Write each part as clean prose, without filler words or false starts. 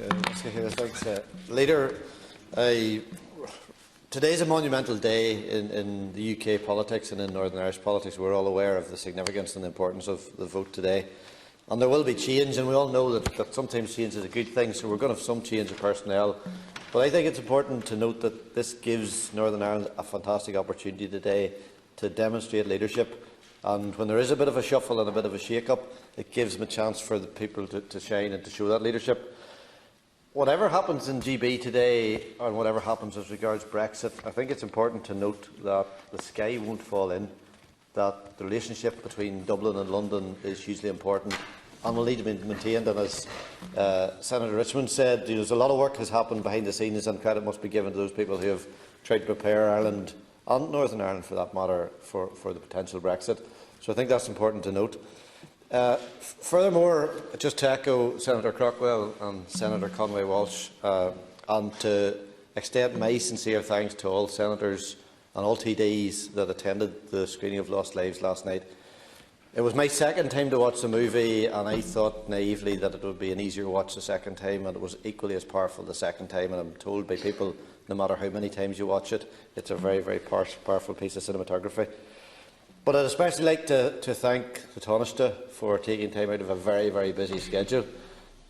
Thanks, Leader. Today's a monumental day in the UK politics and in Northern Irish politics. We're all aware of the significance and the importance of the vote today. And there will be change, and we all know that sometimes change is a good thing, so we're going to have some change of personnel. But I think it's important to note that this gives Northern Ireland a fantastic opportunity today to demonstrate leadership. And when there is a bit of a shuffle and a bit of a shake-up, it gives them a chance for the people to shine and to show that leadership. Whatever happens in GB today, and whatever happens as regards Brexit, I think it's important to note that the sky won't fall in, that the relationship between Dublin and London is hugely important and will need to be maintained. And as Senator Richmond said, there's a lot of work has happened behind the scenes, and credit must be given to those people who have tried to prepare Ireland, and Northern Ireland for that matter, for the potential Brexit. So I think that's important to note. Furthermore, just to echo Senator Crockwell and Senator Conway-Walsh, and to extend my sincere thanks to all senators and all TDs that attended the screening of Lost Lives last night. It was my second time to watch the movie, and I thought naively that it would be an easier watch the second time, and it was equally as powerful the second time. And I'm told by people, no matter how many times you watch it, it's a very, very powerful piece of cinematography. But I'd especially like to thank the Taoiseach for taking time out of a very, very busy schedule.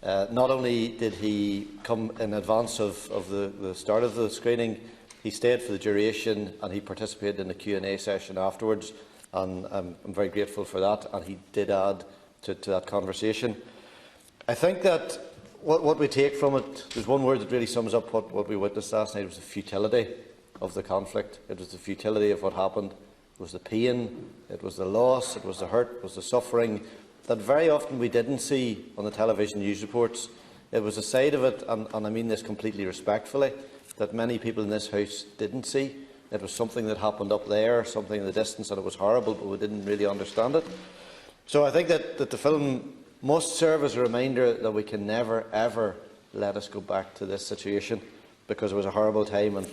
Not only did he come in advance of the start of the screening, he stayed for the duration and he participated in the Q&A session afterwards, and I'm very grateful for that, and he did add to that conversation. I think that what we take from it, there's one word that really sums up what we witnessed last night. It was the futility of the conflict. It was the futility of what happened. It was the pain, it was the loss, it was the hurt, it was the suffering that very often we didn't see on the television news reports. It was a side of it, and I mean this completely respectfully, that many people in this House didn't see. It was something that happened up there, something in the distance, and it was horrible, but we didn't really understand it. So I think that the film must serve as a reminder that we can never, ever let us go back to this situation, because it was a horrible time, and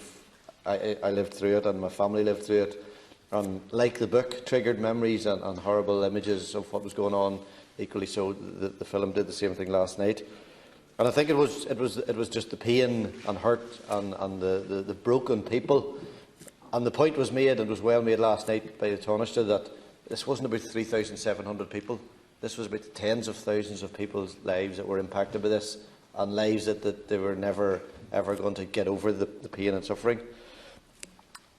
I lived through it, and my family lived through it. And like the book, triggered memories and horrible images of what was going on. Equally so, the film did the same thing last night. And I think it was just the pain and hurt and the broken people. And the point was made, and it was well made last night by the Taoiseach, that this wasn't about 3,700 people. This was about tens of thousands of people's lives that were impacted by this, and lives that they were never ever going to get over the pain and suffering.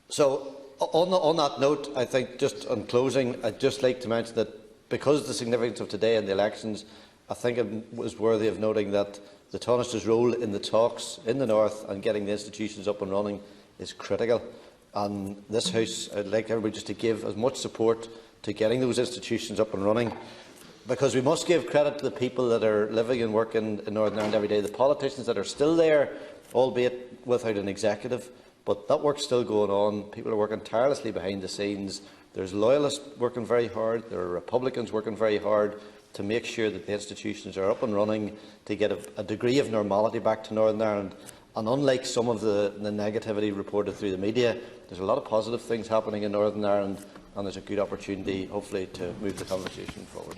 So, on that note, I think, just on closing, I'd just like to mention that because of the significance of today and the elections, I think it was worthy of noting that the Taoiseach's role in the talks in the North and getting the institutions up and running is critical. And this House, I'd like everybody just to give as much support to getting those institutions up and running, because we must give credit to the people that are living and working in Northern Ireland every day, the politicians that are still there, albeit without an executive. But that work's still going on. People are working tirelessly behind the scenes. There's loyalists working very hard. There are Republicans working very hard to make sure that the institutions are up and running, to get a degree of normality back to Northern Ireland. And unlike some of the negativity reported through the media, there's a lot of positive things happening in Northern Ireland, and there's a good opportunity, hopefully, to move the conversation forward.